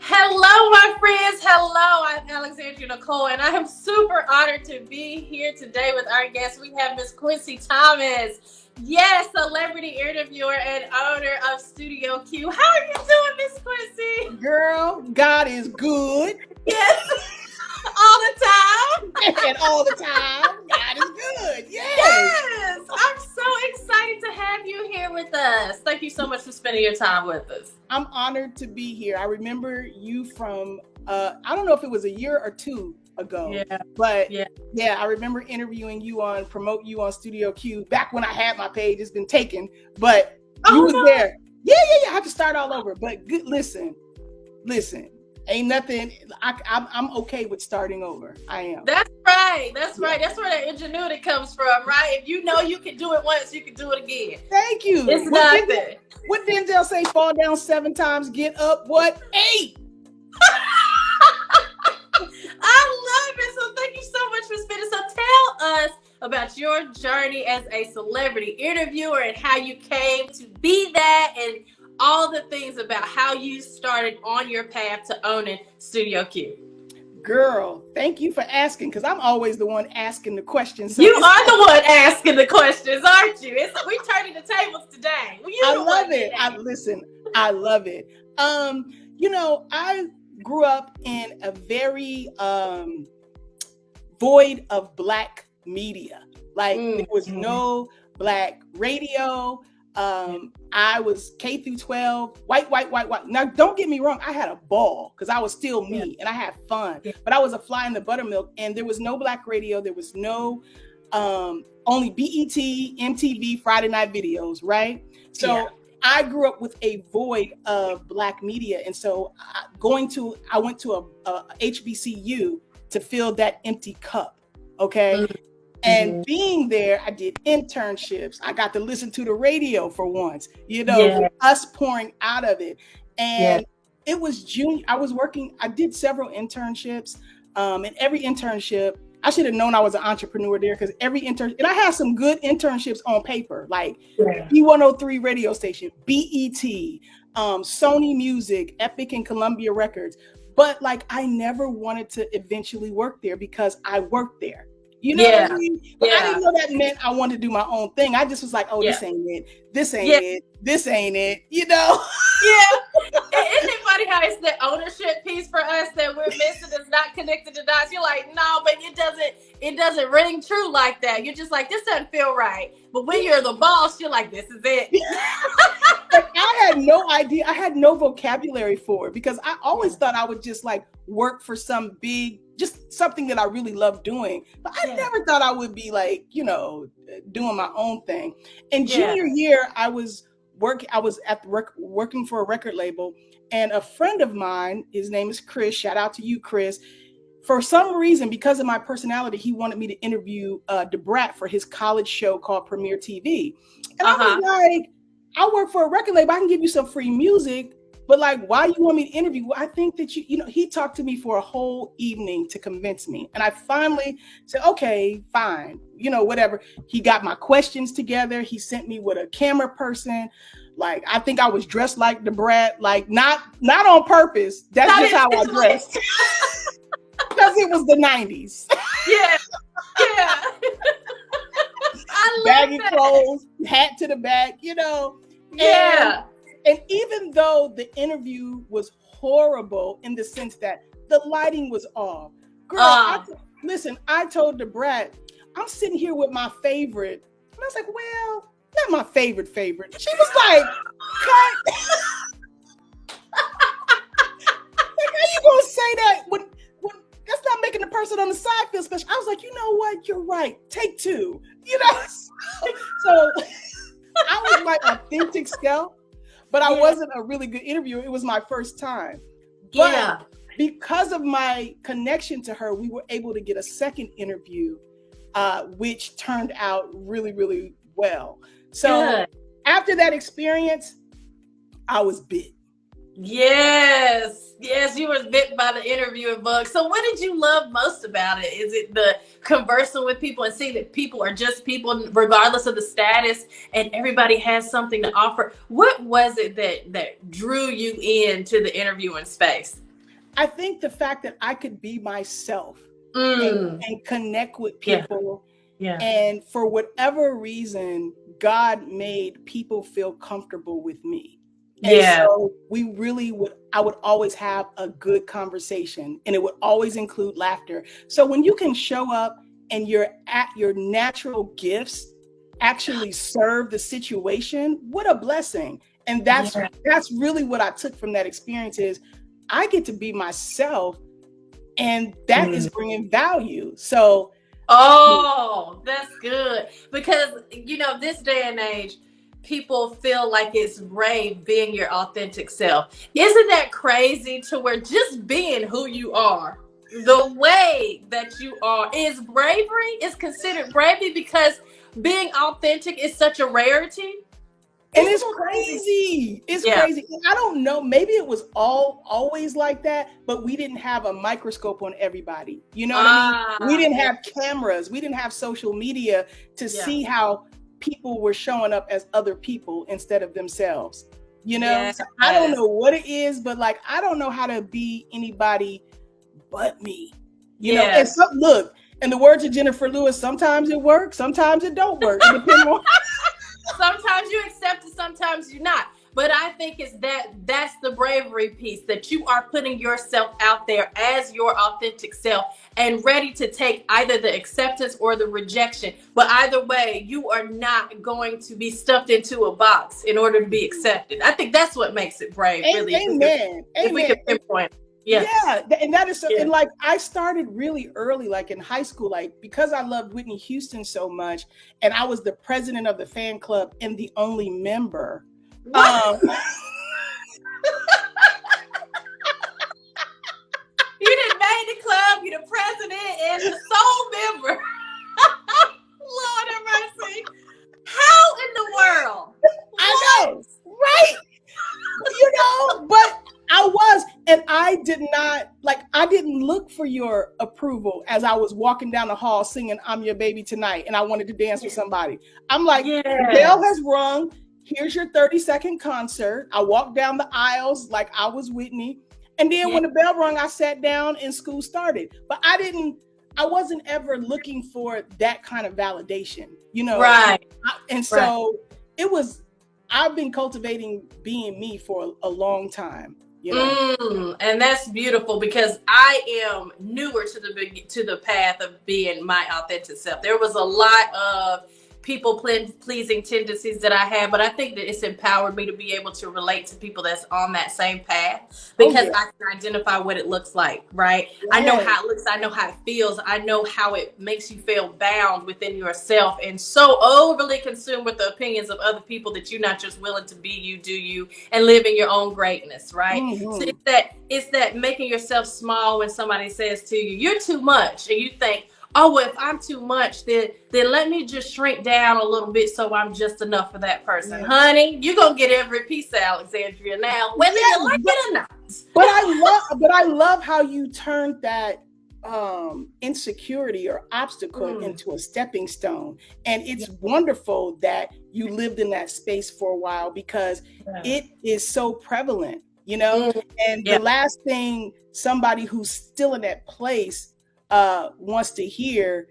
Hello, my friends. Hello, I'm Alexandria Nicole, and I am super honored to be here today with our guest. We have Miss Quencie Thomas. Yes, celebrity interviewer and owner of Studio Q. How are you doing, Miss Quencie? Girl, God is good. Yes, all the time. And all the time, God is good. Yes. Yes, I'm so excited to have you here with us. Thank you so much for spending your time with us. I'm honored to be here. I remember you from, I don't know if it was a year or two ago, but yeah, I remember interviewing you promote you on Studio Q back when I had my page. It's been taken, but you was there. Yeah. I have to start all over. But good, listen, ain't nothing. I'm okay with starting over. I am. That's right. That's where that ingenuity comes from, right? If you know you can do it once, you can do it again. Thank you. It's nothing. What Denzel say? Fall down 7 times, get up 8. I love it. So thank you so much for spending. So tell us about your journey as a celebrity interviewer and how you came to be that, and all the things about how you started on your path to owning Studio Q. Girl, thank you for asking, because I'm always the one asking the questions. So you are the one asking the questions, aren't you? We're turning the tables today. I love it. I love it. I grew up in a very void of Black media. Like there was no Black radio. I was K through 12, white. Now, don't get me wrong. I had a ball because I was still me and I had fun, but I was a fly in the buttermilk, and there was no Black radio. There was no, only BET, MTV, Friday night videos, right? So I grew up with a void of Black media. And so I went to a HBCU to fill that empty cup. Okay. And being there, I did internships. I got to listen to the radio for once, us pouring out of it. And it was June. I did several internships. And every internship, I should have known I was an entrepreneur there, because and I had some good internships on paper, like B103 radio station, BET, Sony Music, Epic and Columbia Records. But like, I never wanted to eventually work there because I worked there. You know what I mean? But I didn't know that meant I wanted to do my own thing. I just was like, this ain't it. This ain't it. This ain't it. You know? Yeah. Isn't it funny how it's the ownership piece for us that we're missing is not connected to dots? You're like, no, but it doesn't ring true like that. You're just like, this doesn't feel right. But when you're the boss, you're like, this is it. I had no idea. I had no vocabulary for it, because I always thought I would just like work for some big, just something that I really love doing. But I never thought I would be like, doing my own thing. In junior year, I was working for a record label, and a friend of mine, his name is Chris. Shout out to you, Chris. For some reason, because of my personality, he wanted me to interview DeBrat for his college show called Premiere TV. And I was like, I work for a record label. I can give you some free music. But like, why do you want me to interview? Well, I think that he talked to me for a whole evening to convince me. And I finally said, okay, fine, whatever. He got my questions together. He sent me with a camera person. Like, I think I was dressed like the brat, like not on purpose. That's just how I dressed. Because it was the 90s. Yeah. I love baggy clothes, hat to the back, And even though the interview was horrible in the sense that the lighting was off, girl, I told the brat, I'm sitting here with my favorite. And I was like, well, not my favorite. She was like, cut. Like, how you gonna say that when that's not making the person on the side feel special? I was like, you know what? You're right. Take 2. So I was my authentic self. But I wasn't a really good interviewer. It was my first time. But because of my connection to her, we were able to get a second interview, which turned out really, really well. So after that experience, I was bit. Yes, you were bit by the interviewing bug. So what did you love most about it? Is it the conversing with people and seeing that people are just people regardless of the status and everybody has something to offer? What was it that drew you into the interviewing space? I think the fact that I could be myself and connect with people, and for whatever reason, God made people feel comfortable with me. And so I would always have a good conversation, and it would always include laughter. So when you can show up and your natural gifts actually serve the situation, what a blessing. And that's really what I took from that experience is I get to be myself, and that is bringing value. So that's good, because this day and age, people feel like it's brave being your authentic self. Isn't that crazy? To where just being who you are, the way that you are, is bravery, is considered bravery, because being authentic is such a rarity. And it's crazy. It's crazy. I don't know. Maybe it was always like that, but we didn't have a microscope on everybody. You know what I mean? We didn't have cameras. We didn't have social media to see how people were showing up as other people instead of themselves. So I don't know what it is, but like, I don't know how to be anybody but me. You know, and so, look, in the words of Jennifer Lewis, sometimes it works, sometimes it don't work. Sometimes you accept it, sometimes you're not. But I think that's the bravery piece, that you are putting yourself out there as your authentic self and ready to take either the acceptance or the rejection. But either way, you are not going to be stuffed into a box in order to be accepted. I think that's what makes it brave, really. Amen. If we can pinpoint. Yeah, and that is something like I started really early, like in high school, like because I loved Whitney Houston so much, and I was the president of the fan club and the only member. You didn't make the club, you're the president and the sole member. Lord have mercy. How in the world? I know, right? But I was, and I didn't look for your approval as I was walking down the hall singing "I'm Your Baby Tonight" and I wanted to dance with somebody. I'm like, the bell has rung. Here's your 30-second concert. I walked down the aisles like I was Whitney. And then when the bell rung, I sat down and school started. But I wasn't ever looking for that kind of validation, Right. I've been cultivating being me for a long time. And that's beautiful, because I am newer to the path of being my authentic self. There was a lot of people pleasing tendencies that I had, but I think that it's empowered me to be able to relate to people that's on that same path, because I can identify what it looks like, right? Yes. I know how it looks, I know how it feels, I know how it makes you feel bound within yourself and so overly consumed with the opinions of other people that you're not just willing to be you, do you, and live in your own greatness, right? So it's that making yourself small when somebody says to you, you're too much, and you think, oh, well, if I'm too much, then let me just shrink down a little bit so I'm just enough for that person. Yes. Honey, you're going to get every piece of Alexandria now, whether you like it or not. But I love how you turned that insecurity or obstacle into a stepping stone. And it's wonderful that you lived in that space for a while, because it is so prevalent, and the last thing somebody who's still in that place wants to hear,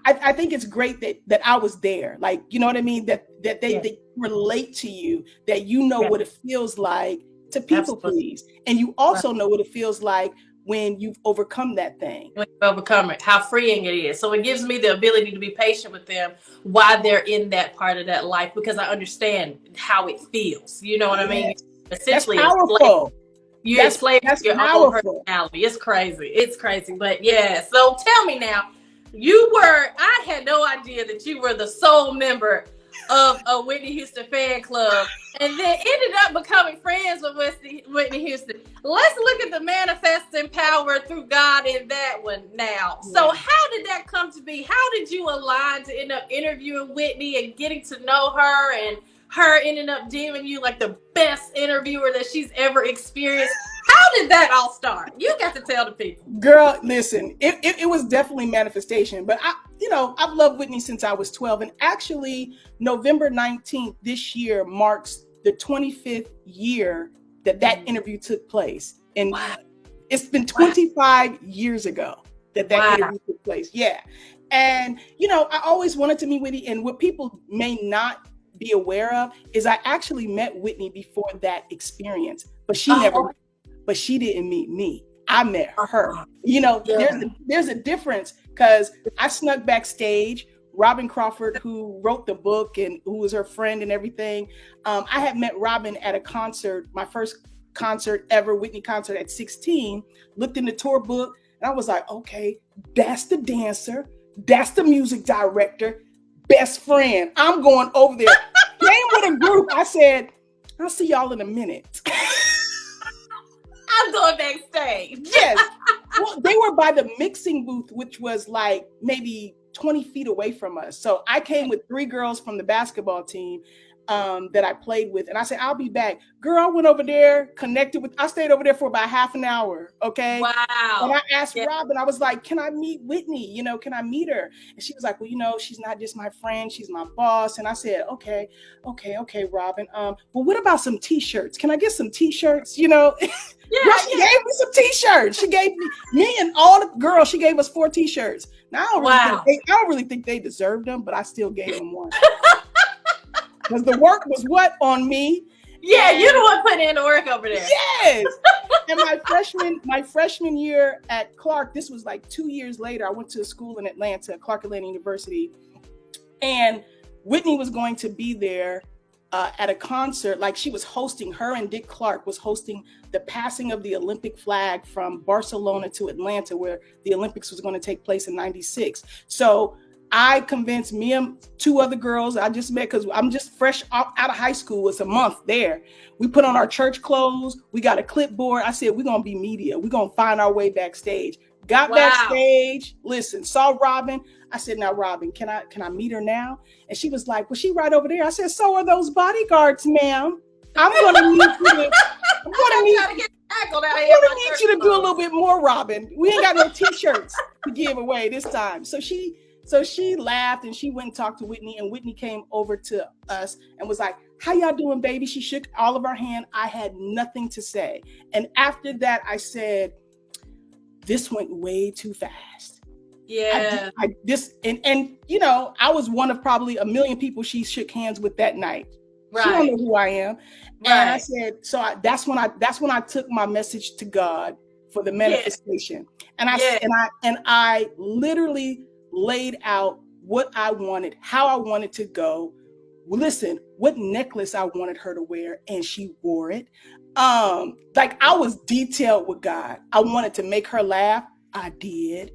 I think it's great that I was there. Like, you know what I mean? That they relate to you, that what it feels like to people please. And you also know what it feels like when you've overcome that thing. When you overcome it, how freeing it is. So it gives me the ability to be patient with them while they're in that part of that life, because I understand how it feels. You know what I mean? Essentially, that's powerful. You enslaved your own personality. It's crazy. But so tell me now, I had no idea that you were the sole member of a Whitney Houston fan club, and then ended up becoming friends with Whitney Houston. Let's look at the manifesting power through God in that one now. Yeah. So how did that come to be? How did you align to end up interviewing Whitney and getting to know her, and her ending up deeming you like the best interviewer that she's ever experienced? How did that all start? You got to tell the people. Girl, listen, it was definitely manifestation, but I've loved Whitney since I was 12, and actually November 19th this year marks the 25th year that interview took place. And It's been 25 years ago that interview took place. Yeah. And, you know, I always wanted to meet Whitney. And what people may not be aware of is I actually met Whitney before that experience, but she didn't meet me. I met her. You know, there's a difference, because I snuck backstage. Robin Crawford, who wrote the book and who was her friend and everything. I had met Robin at a concert, my first concert ever, Whitney concert at 16, looked in the tour book, and I was like, okay, that's the dancer, that's the music director, best friend. I'm going over there. Came with a group. I said, I'll see y'all in a minute. I'm going backstage. Yes. Well, they were by the mixing booth, which was like maybe 20 feet away from us. So I came with 3 girls from the basketball team that I played with. And I said, I'll be back. Girl, I went over there, I stayed over there for about half an hour. Okay. Wow. And I asked Robin, I was like, can I meet Whitney? You know, can I meet her? And she was like, well, you know, she's not just my friend, she's my boss. And I said, okay, Robin. Well, what about some t-shirts? Can I get some t-shirts? You know, girl, she gave me some t-shirts. She gave me and all the girls, she gave us 4 t-shirts. Now, I don't really think they deserved them, but I still gave them one. Because the work was on me. Yeah, you're the one putting in the work over there. Yes. And my freshman year at Clark, this was like 2 years later, I went to a school in Atlanta, Clark Atlanta University. And Whitney was going to be there at a concert. Like, she was hosting, her and Dick Clark was hosting the passing of the Olympic flag from Barcelona to Atlanta, where the Olympics was going to take place in 96. So I convinced me and 2 other girls I just met, because I'm just fresh out of high school. It's a month there. We put on our church clothes. We got a clipboard. I said, we're going to be media. We're going to find our way backstage. Got backstage. Listen, saw Robin. I said, now, Robin, can I meet her now? And she was like, well, she right over there. I said, so are those bodyguards, ma'am. I'm going to need you to do a little bit more, Robin. We ain't got no t-shirts to give away this time. So she laughed and she went and talked to Whitney, and Whitney came over to us and was like, how y'all doing, baby? She shook all of our hand. I had nothing to say. And after that, I said, this went way too fast. Yeah. And you know, I was one of probably a million people she shook hands with that night. Right. She don't know who I am. Right. And I said, that's when I took my message to God for the manifestation. And I literally laid out what I wanted, how I wanted to go. Listen, what necklace I wanted her to wear, and she wore it. Like, I was detailed with God. I wanted to make her laugh. I did.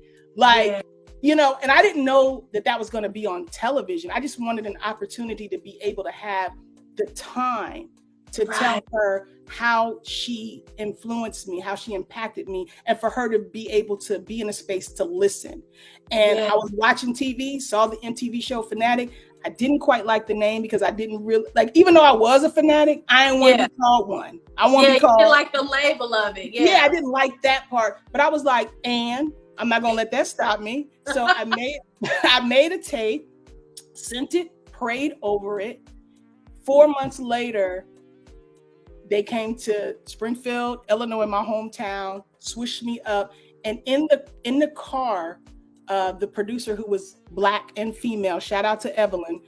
You know, and I didn't know that was going to be on television. I just wanted an opportunity to be able to have the time to tell her how she influenced me, how she impacted me, and for her to be able to be in a space to listen. And I was watching TV, saw the MTV show Fanatic. I didn't quite like the name, because I didn't really even though I was a fanatic, I didn't want to be called one. I want to be called. You didn't like the label of it. Yeah, I didn't like that part, but I was like, and I'm not gonna let that stop me. So I made a tape, sent it, prayed over it. 4 months later, they came to Springfield, Illinois, my hometown, swished me up. And in the car, the producer, who was Black and female, shout out to Evelyn,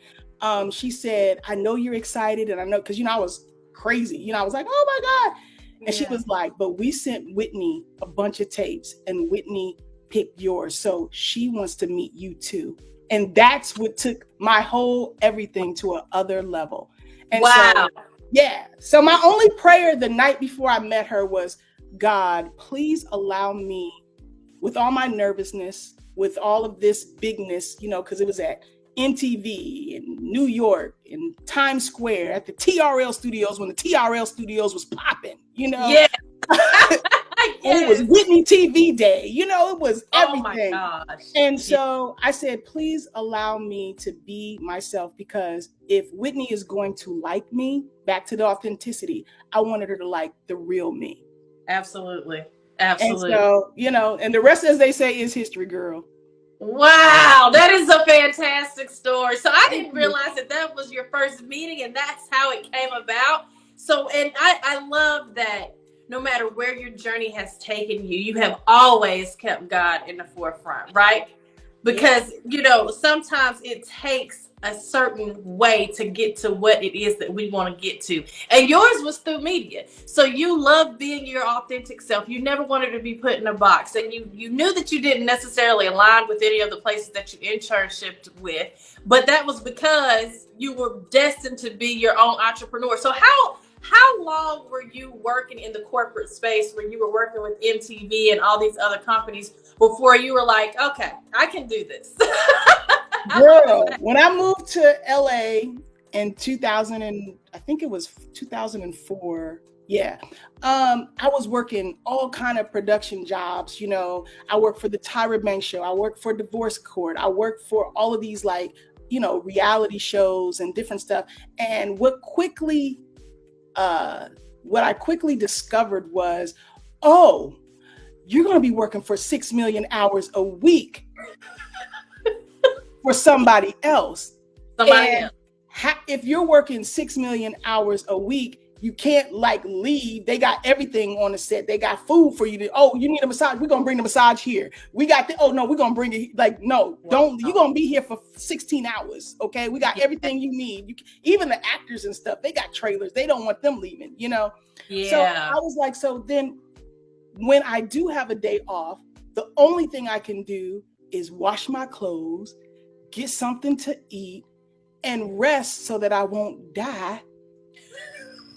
she said, I know you're excited. And I know, because, you know, I was crazy. You know, I was like, oh my God. And she was like, but we sent Whitney a bunch of tapes, and Whitney picked yours. So she wants to meet you too. And that's what took my whole everything to a other level. And so my only prayer the night before I met her was, God, please allow me, with all my nervousness, with all of this bigness, you know, because it was at MTV in New York, in Times Square, at the TRL studios, when the TRL studios was popping, you know. Yeah. And it was Whitney TV Day, you know, it was everything. Oh my gosh. And so I said, please allow me to be myself, because if Whitney is going to like me, back to the authenticity, I wanted her to like the real me. Absolutely. And so, you know, and the rest, as they say, is history, girl. Wow, that is a fantastic story. So I didn't realize that was your first meeting, and that's how it came about. So, and I love that no matter where your journey has taken you, you have always kept God in the forefront, right? Because, you know, sometimes it takes a certain way to get to what it is that we want to get to. And yours was through media. So you love being your authentic self. You never wanted to be put in a box. And you knew that you didn't necessarily align with any of the places that you internshiped with. But that was because you were destined to be your own entrepreneur. So how long were you working in the corporate space where you were working with MTV and all these other companies before you were like, okay, I can do this? Girl, when I moved to LA in 2000, and I think it was 2004. Yeah. I was working all kind of production jobs. You know, I worked for the Tyra Banks Show. I worked for Divorce Court. I worked for all of these, like, you know, reality shows and different stuff. And what I quickly discovered was, oh, you're going to be working for 6 million hours a week for somebody else. If you're working 6 million hours a week, you can't like leave. They got everything on the set. They got food for you to, oh, you need a massage. We're going to bring the massage here. We got oh no, we're going to bring it. Like, no, don't, you're going to be here for 16 hours. Okay. We got everything you need. Even the actors and stuff, they got trailers. They don't want them leaving, you know? Yeah. So I was like, so then when I do have a day off, the only thing I can do is wash my clothes, get something to eat, and rest so that I won't die,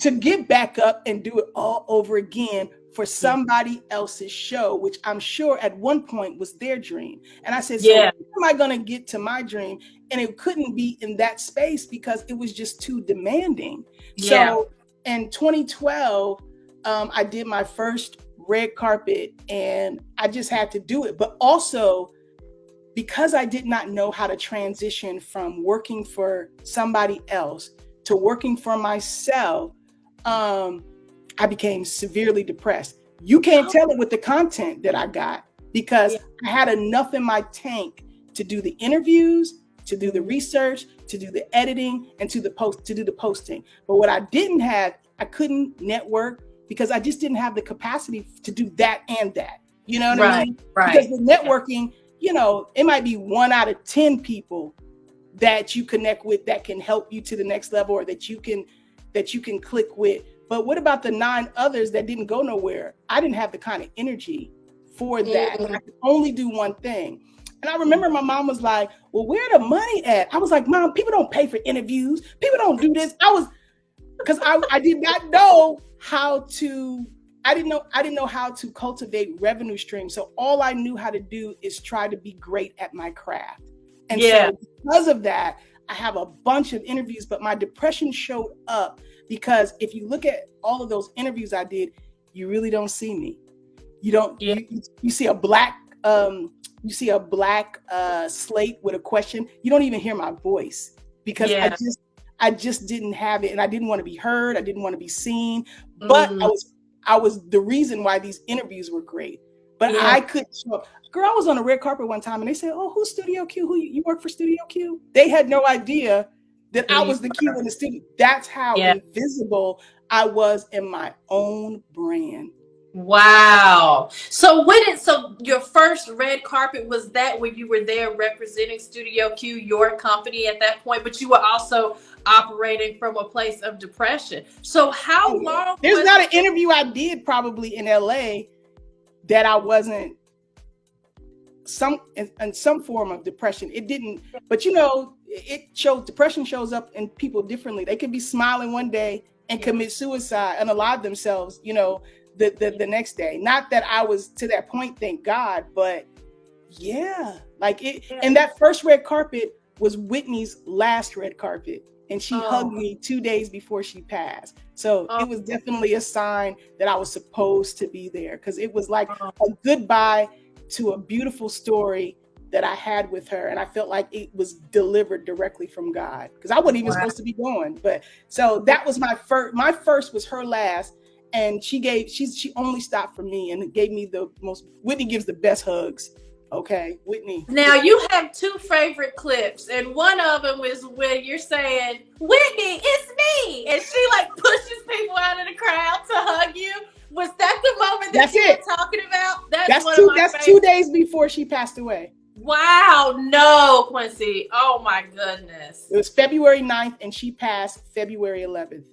to get back up and do it all over again for somebody else's show, which I'm sure at one point was their dream. And I said, so how am I going to get to my dream? And it couldn't be in that space because it was just too demanding. So in 2012, I did my first red carpet and I just had to do it. But also, because I did not know how to transition from working for somebody else to working for myself, I became severely depressed. You can't tell it with the content that I got because I had enough in my tank to do the interviews, to do the research, to do the editing, and to do the posting. But what I didn't have, I couldn't network because I just didn't have the capacity to do that and that. You know what I mean? Right. Because the networking, you know, it might be 1 out of 10 people that you connect with that can help you to the next level, or that you can click with. But what about the 9 others that didn't go nowhere? I didn't have the kind of energy for that. I could only do one thing. And I remember my mom was like, well, where the money at? I was like, Mom, people don't pay for interviews. People don't do this. Because I did not know how to, I didn't know how to cultivate revenue streams. So all I knew how to do is try to be great at my craft. And so because of that, I have a bunch of interviews, but my depression showed up because if you look at all of those interviews I did, you really don't see me. You don't, you see a black, slate with a question. You don't even hear my voice because I just didn't have it, and I didn't want to be heard. I didn't want to be seen, but I was the reason why these interviews were great. But I couldn't show up. Girl, I was on the red carpet one time and they said, oh, who's Studio Q? Who you work for Studio Q? They had no idea that I was the Q in the studio. That's how invisible I was in my own brand. Wow. So your first red carpet, was that when you were there representing Studio Q, your company at that point, but you were also operating from a place of depression. So how long? There's not an interview I did probably in LA that I wasn't in some form of depression. It didn't, but you know, depression shows up in people differently. They could be smiling one day and commit suicide and alive themselves, you know, the next day. Not that I was to that point, thank God, but like it. And that first red carpet was Whitney's last red carpet. And she hugged me 2 days before she passed. So it was definitely a sign that I was supposed to be there, because it was like a goodbye to a beautiful story that I had with her. And I felt like it was delivered directly from God, because I wasn't even supposed to be going. But so that was my first. My first was her last. And she only stopped for me and gave me the most. Whitney gives the best hugs. Okay, Whitney. Now you have 2 favorite clips, and one of them is when you're saying, Whitney, it's me. And she like pushes people out of the crowd to hug you. Was that the moment that you were talking about? That's 2 days before she passed away. Wow, no, Quencie. Oh my goodness. It was February 9th and she passed February 11th.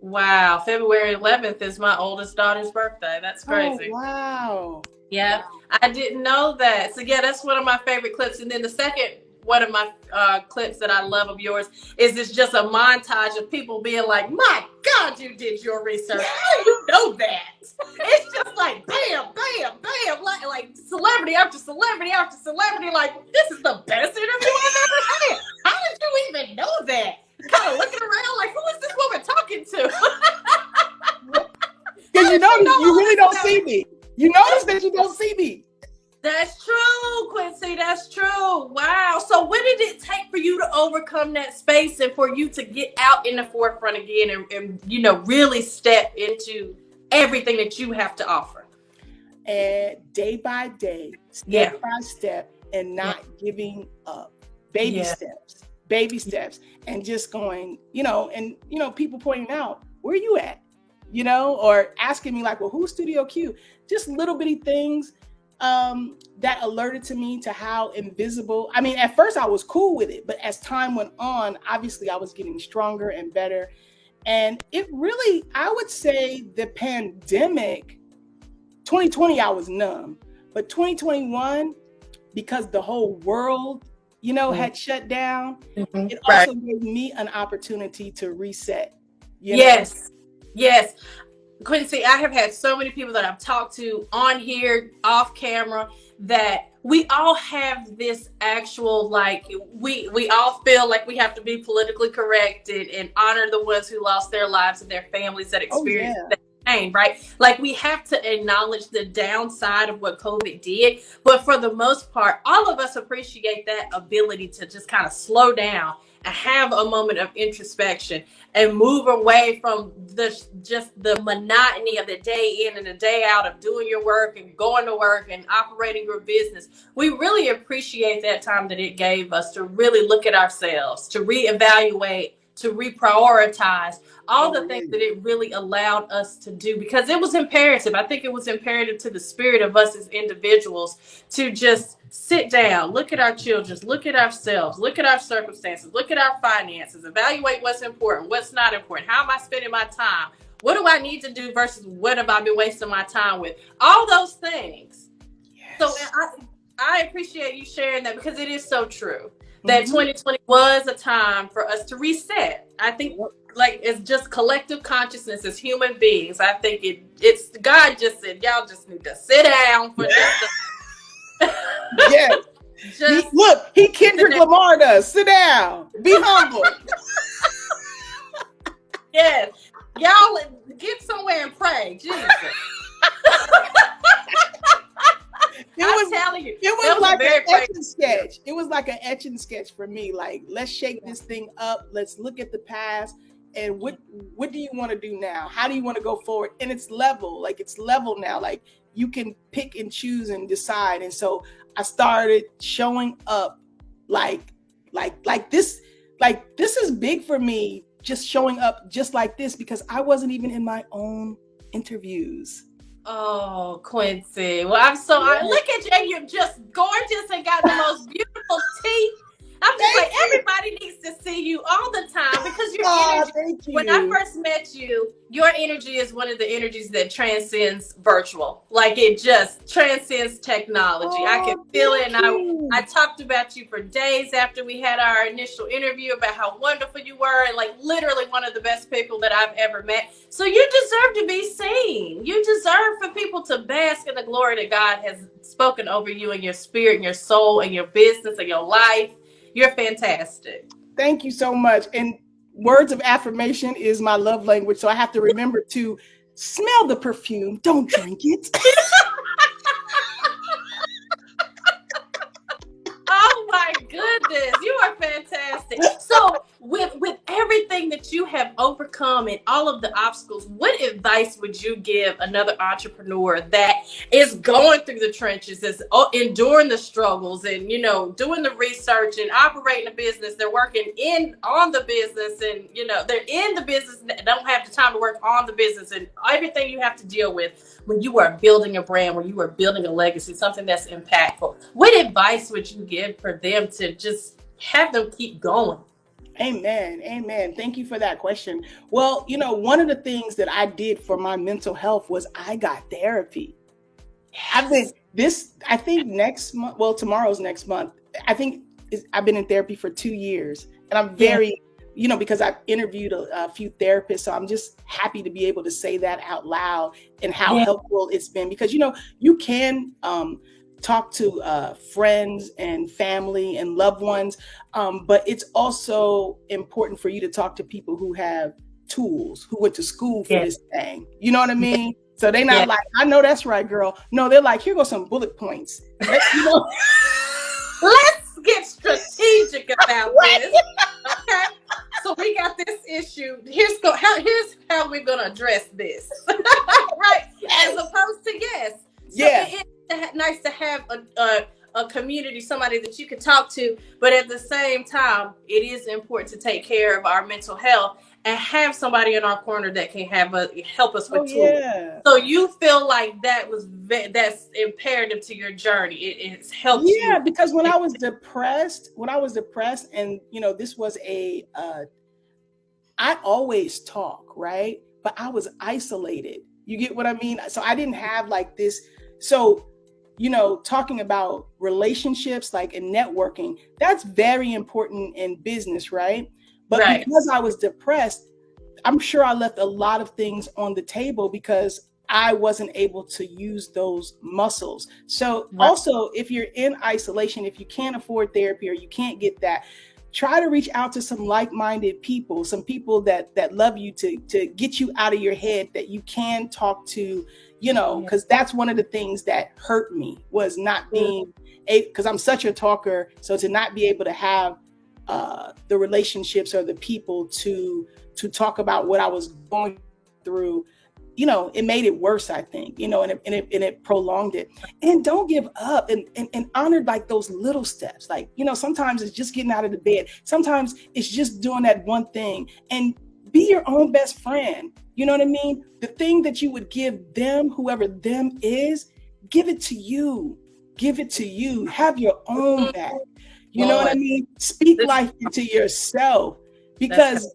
Wow, February 11th is my oldest daughter's birthday. That's crazy. Oh, wow. Yeah, wow. I didn't know that. So yeah, that's one of my favorite clips. And then the second one of my clips that I love of yours is it's just a montage of people being like, my God, you did your research. How do you know that? It's just like bam, bam, bam, like celebrity after celebrity after celebrity. Like, this is the best interview I've ever had. How did you even know that? Kind of looking around like, who is this woman talking to? Because you really don't see me. You notice that you don't see me. That's true, Quencie. That's true. Wow. So what did it take for you to overcome that space and for you to get out in the forefront again and really step into everything that you have to offer? And day by day, step by step, and not giving up. Baby steps, and just going, people pointing out, where are you at? Or asking me like, well, who's Studio Q? Just little bitty things that alerted to me to how invisible. I mean, at first I was cool with it, but as time went on, obviously I was getting stronger and better. And it really, I would say the pandemic, 2020, I was numb, but 2021, because the whole world, had shut down, it also gave me an opportunity to reset. Yes. Quencie, I have had so many people that I've talked to on here, off camera, that we all have this actual, like, we all feel like we have to be politically correct and honor the ones who lost their lives and their families that experienced that pain, right? Like, we have to acknowledge the downside of what COVID did. But for the most part, all of us appreciate that ability to just kind of slow down and have a moment of introspection and move away from the monotony of the day in and the day out of doing your work and going to work and operating your business. We really appreciate that time that it gave us to really look at ourselves, to reevaluate, to reprioritize all the things that it really allowed us to do, because it was imperative. I think it was imperative to the spirit of us as individuals to just sit down, look at our children, look at ourselves, look at our circumstances, look at our finances, evaluate what's important, what's not important. How am I spending my time? What do I need to do versus what have I been wasting my time with? All those things. Yes. So I appreciate you sharing that, because it is so true. That 2020 was a time for us to reset. I think, like, it's just collective consciousness as human beings. I think it's God just said, y'all just need to sit down for this. Yes. He Kendrick Lamar does. Sit down. Be humble. Yes. Y'all get somewhere and pray. Jesus. I'm telling you, it was like an etching sketch. It was like an etching sketch for me. Like, let's shake this thing up. Let's look at the past. And what do you want to do now? How do you want to go forward? And it's level. Like, it's level now. Like, you can pick and choose and decide. And so I started showing up like this. Like, this is big for me, just showing up just like this, because I wasn't even in my own interviews. Oh, Quencie. Well, I look at you, and you're just gorgeous and got the most beautiful teeth. I'm just like, everybody needs to see you all the time, because your energy, thank you. When I first met you, your energy is one of the energies that transcends virtual. Like, it just transcends technology. I can feel it. And I talked about you for days after we had our initial interview about how wonderful you were, and like literally one of the best people that I've ever met. So you deserve to be seen. You deserve for people to bask in the glory that God has spoken over you and your spirit and your soul and your business and your life. You're fantastic. Thank you so much. And words of affirmation is my love language. So I have to remember to smell the perfume. Don't drink it. Oh my goodness. You are fantastic. So with everything that you have overcome come and all of the obstacles, what advice would you give another entrepreneur that is going through the trenches, is enduring the struggles and, you know, doing the research and operating a business? They're working on the business, and, you know, they're in the business, don't have the time to work on the business, and everything you have to deal with when you are building a brand, when you are building a legacy, something that's impactful. What advice would you give for them to just have them keep going? Amen. Amen. Thank you for that question. Well, you know, one of the things that I did for my mental health was I got therapy. I think next month, well, tomorrow's next month. I've been in therapy for 2 years, and I'm very, you know, because I've interviewed a few therapists. So I'm just happy to be able to say that out loud and how helpful it's been, because, you know, you can, talk to friends and family and loved ones. But it's also important for you to talk to people who have tools, who went to school for this thing. You know what I mean? So they're not like, I know that's right, girl. No, they're like, here go some bullet points. You know? Let's get strategic about this. Okay. So we got this issue. Here's how we're gonna address this. Right. As opposed to So it's nice to have a community, somebody that you can talk to, but at the same time, it is important to take care of our mental health and have somebody in our corner that can help us with tools. Yeah. So you feel like that's imperative to your journey. It's helped you. Yeah, because when I was depressed, and, you know, this was I always talk, right? But I was isolated. You get what I mean? So I didn't have like this. So, you know, talking about relationships, like in networking, that's very important in business, right? But because I was depressed, I'm sure I left a lot of things on the table because I wasn't able to use those muscles. So also, if you're in isolation, if you can't afford therapy or you can't get that, try to reach out to some like-minded people, some people that love you, to get you out of your head, that you can talk to, you know, because that's one of the things that hurt me, was not being because I'm such a talker. So to not be able to have the relationships or the people to talk about what I was going through, you know, it made it worse, I think, you know, and it prolonged it. And don't give up, and honor like those little steps. Like, you know, sometimes it's just getting out of the bed. Sometimes it's just doing that one thing, and be your own best friend. You know what I mean? The thing that you would give them, whoever them is, give it to you. Give it to you. Have your own back. You know what I mean? Speak life into yourself, because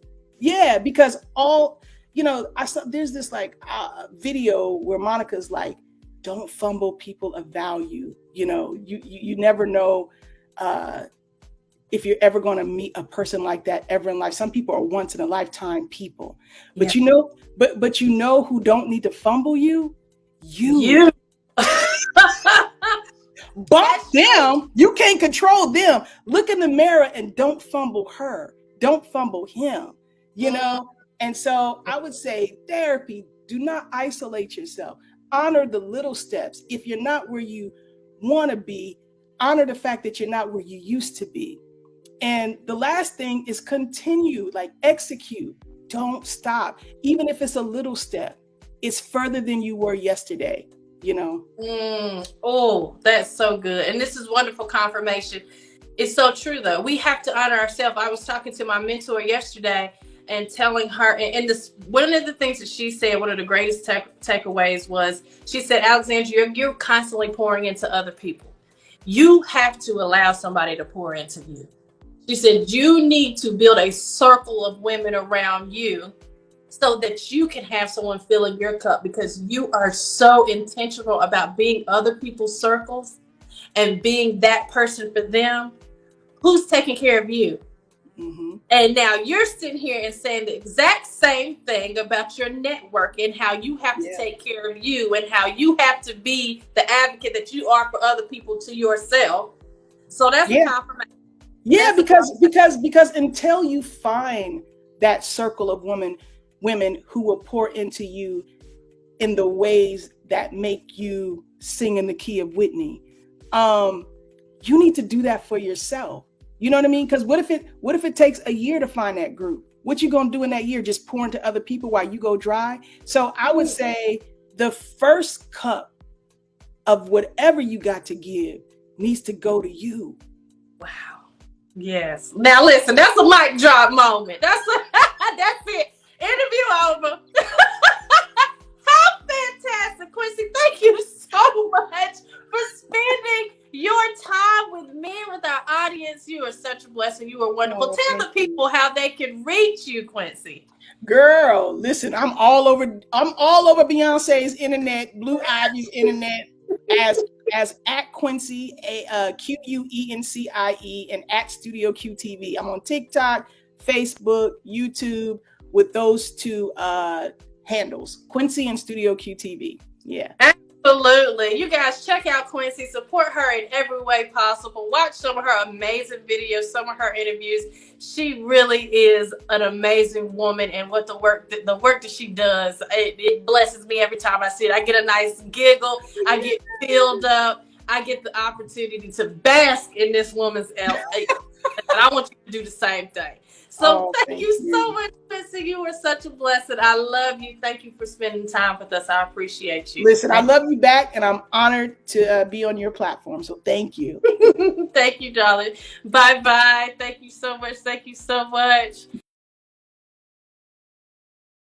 all, you know, there's this like video where Monica's like, don't fumble people of value. You know, you never know if you're ever going to meet a person like that ever in life. Some people are once in a lifetime people, but you know, but you know who don't need to fumble you? You. Bump them. You can't control them. Look in the mirror and don't fumble her. Don't fumble him, you know? And so I would say therapy, do not isolate yourself. Honor the little steps. If you're not where you want to be, honor the fact that you're not where you used to be. And the last thing is continue, like execute. Don't stop. Even if it's a little step, it's further than you were yesterday, you know? Oh, that's so good. And this is wonderful confirmation. It's so true, though. We have to honor ourselves. I was talking to my mentor yesterday and telling her, and this, one of the things that she said, one of the greatest takeaways was, she said, Alexandria, you're constantly pouring into other people. You have to allow somebody to pour into you. She said, you need to build a circle of women around you so that you can have someone filling your cup, because you are so intentional about being other people's circles and being that person for them. Who's taking care of you? Mm-hmm. And now you're sitting here and saying the exact same thing about your network and how you have to take care of you and how you have to be the advocate that you are for other people to yourself. So that's a confirmation. Yeah, because until you find that circle of women who will pour into you in the ways that make you sing in the key of Whitney, you need to do that for yourself. You know what I mean? Because what if it takes a year to find that group? what you gonna do in that year? Just pour into other people while you go dry? So I would say the first cup of whatever you got to give needs to go to you. Wow. Yes. Now listen, that's a mic drop moment. That's it. Interview over. How fantastic, Quencie. Thank you so much for spending your time with me, with our audience. You are such a blessing. You are wonderful. Tell the people how they can reach you, Quencie. Girl, listen, I'm all over Beyonce's internet, Blue Ivy's internet, as at Quencie, Quencie, and at Studio QTV. I'm on TikTok, Facebook, YouTube with those two handles, Quencie and Studio QTV. Yeah. Absolutely. You guys check out Quencie, support her in every way possible. Watch some of her amazing videos, some of her interviews. She really is an amazing woman, and what the work that she does, it blesses me every time I see it. I get a nice giggle, I get filled up, I get the opportunity to bask in this woman's and I want you to do the same thing. So thank you so much, Quencie. You were such a blessing. I love you. Thank you for spending time with us. I appreciate you. Listen, I love you back, and I'm honored to be on your platform. So thank you. Thank you, darling. Bye-bye. Thank you so much. Thank you so much.